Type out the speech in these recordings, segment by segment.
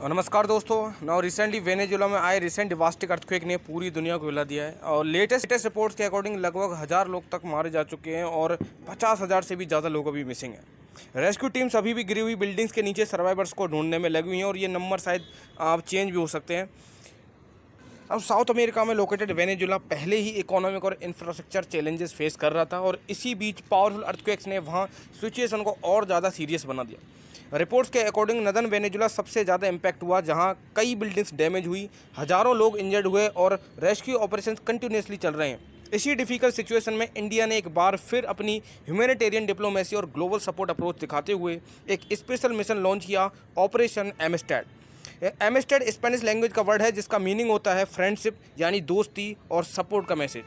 नमस्कार दोस्तों। Now recently Venezuela में आए रिसेंट डिवास्टिक अर्थक्वेक ने पूरी दुनिया को हिला दिया है और लेटेस्ट रिपोर्ट्स के अकॉर्डिंग लगभग 1000 लोग तक मारे जा चुके हैं और 50,000 से भी ज़्यादा लोग अभी मिसिंग हैं। रेस्क्यू टीम्स अभी भी गिरी हुई बिल्डिंग्स के नीचे सर्वाइवर्स को ढूंढने में लगी हुई हैं और ये नंबर शायद चेंज भी हो सकते हैं। अब साउथ अमेरिका में लोकेटेड वेनेजुएला पहले ही इकोनॉमिक और इंफ्रास्ट्रक्चर चैलेंजेस फेस कर रहा था और इसी बीच पावरफुल अर्थक्वेक्स ने वहाँ सिचुएशन को और ज़्यादा सीरियस बना दिया। रिपोर्ट्स के अकॉर्डिंग नदन वेनेजुएला सबसे ज़्यादा इम्पैक्ट हुआ, जहाँ कई बिल्डिंग्स डैमेज हुई, हज़ारों लोग इंजर्ड हुए और रेस्क्यू ऑपरेशंस कंटिन्यूसली चल रहे हैं। इसी डिफ़िकल्ट सिचुएशन में इंडिया ने एक बार फिर अपनी ह्यूमैनिटेरियन डिप्लोमेसी और ग्लोबल सपोर्ट अप्रोच दिखाते हुए एक स्पेशल मिशन लॉन्च किया, ऑपरेशन एमिस्टेड। एमिस्टेड स्पेनिश लैंग्वेज का वर्ड है जिसका मीनिंग होता है फ्रेंडशिप, यानी दोस्ती और सपोर्ट का मैसेज।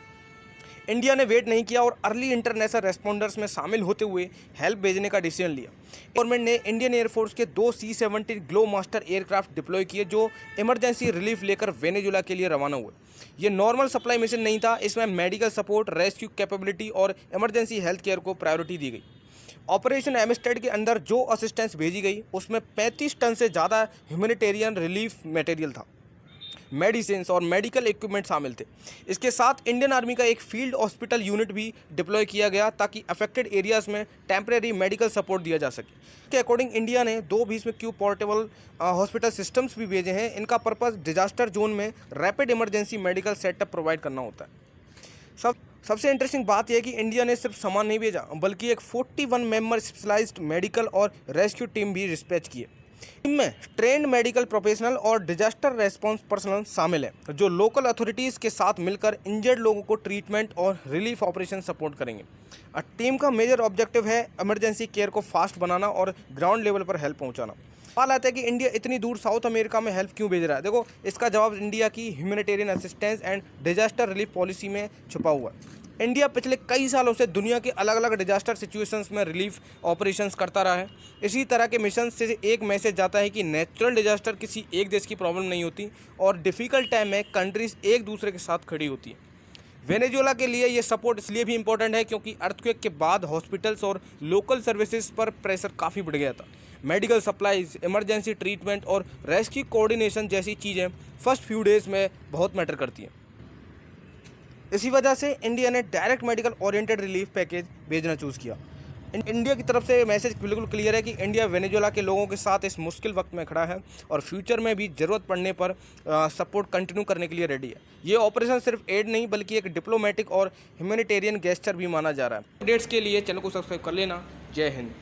इंडिया ने वेट नहीं किया और अर्ली इंटरनेशनल रेस्पॉन्डर्स में शामिल होते हुए हेल्प भेजने का डिसीजन लिया। गवर्नमेंट ने इंडियन एयरफोर्स के 2 C-17 glow master aircraft deploy किए जो इमरजेंसी रिलीफ लेकर वेनेजुएला के लिए रवाना हुए। ये नॉर्मल सप्लाई मिशन नहीं था, इसमें मेडिकल सपोर्ट, रेस्क्यू कैपेबिलिटी और इमरजेंसी हेल्थ केयर को प्रायोरिटी दी गई। ऑपरेशन एमिस्टेड के अंदर जो असिस्टेंस भेजी गई उसमें 35 टन से ज़्यादा ह्यूमैनिटेरियन रिलीफ मटेरियल था, मेडिसिन्स और मेडिकल इक्विपमेंट शामिल थे। इसके साथ इंडियन आर्मी का एक फील्ड हॉस्पिटल यूनिट भी डिप्लॉय किया गया ताकि अफेक्टेड एरियाज़ में टेम्परेरी मेडिकल सपोर्ट दिया जा सके। इसके अकॉर्डिंग इंडिया ने 2 20 पोर्टेबल हॉस्पिटल सिस्टम्स भी भेजे हैं। इनका पर्पज़ डिजास्टर जोन में rapid emergency medical setup provide करना होता है। सबसे इंटरेस्टिंग बात यह है कि इंडिया ने सिर्फ सामान नहीं भेजा बल्कि एक 41 मेंबर स्पेशलाइज्ड मेडिकल और रेस्क्यू टीम भी डिस्पैच किए। टीम में ट्रेंड मेडिकल प्रोफेशनल और डिजास्टर रेस्पॉन्स पर्सनल शामिल हैं जो लोकल अथॉरिटीज़ के साथ मिलकर इंजर्ड लोगों को ट्रीटमेंट और रिलीफ ऑपरेशन सपोर्ट करेंगे। टीम का मेजर ऑब्जेक्टिव है इमरजेंसी केयर को फास्ट बनाना और ग्राउंड लेवल पर हेल्प पहुंचाना। सवाल आता है कि इंडिया इतनी दूर साउथ अमेरिका में हेल्प क्यों भेज रहा है। देखो, इसका जवाब इंडिया की humanitarian assistance and disaster relief policy में छुपा हुआ है। इंडिया पिछले कई सालों से दुनिया के अलग अलग डिजास्टर सिचुएशंस में रिलीफ ऑपरेशंस करता रहा है। इसी तरह के मिशन से एक मैसेज जाता है कि नेचुरल डिजास्टर किसी एक देश की प्रॉब्लम नहीं होती और डिफ़िकल्ट टाइम में कंट्रीज़ एक दूसरे के साथ खड़ी होती है। वेनेजुएला के लिए ये सपोर्ट इसलिए भी इम्पोर्टेंट है क्योंकि अर्थक्वेक के बाद हॉस्पिटल्स और लोकल सर्विसेज पर प्रेशर काफ़ी बढ़ गया था। मेडिकल सप्लाईज, इमरजेंसी ट्रीटमेंट और रेस्क्यू कोऑर्डिनेशन जैसी चीज़ें फर्स्ट फ्यू डेज़ में बहुत मैटर करती हैं। इसी वजह से इंडिया ने direct medical oriented relief package भेजना चूज़ किया। इंडिया की तरफ से मैसेज बिल्कुल क्लियर है कि इंडिया वेनेजुएला के लोगों के साथ इस मुश्किल वक्त में खड़ा है और फ्यूचर में भी ज़रूरत पड़ने पर सपोर्ट कंटिन्यू करने के लिए रेडी है। ये ऑपरेशन सिर्फ एड नहीं बल्कि एक डिप्लोमेटिक और ह्यूमैनिटेरियन गेस्चर भी माना जा रहा है। अपडेट्स के लिए चैनल को सब्सक्राइब कर लेना। जय हिंद।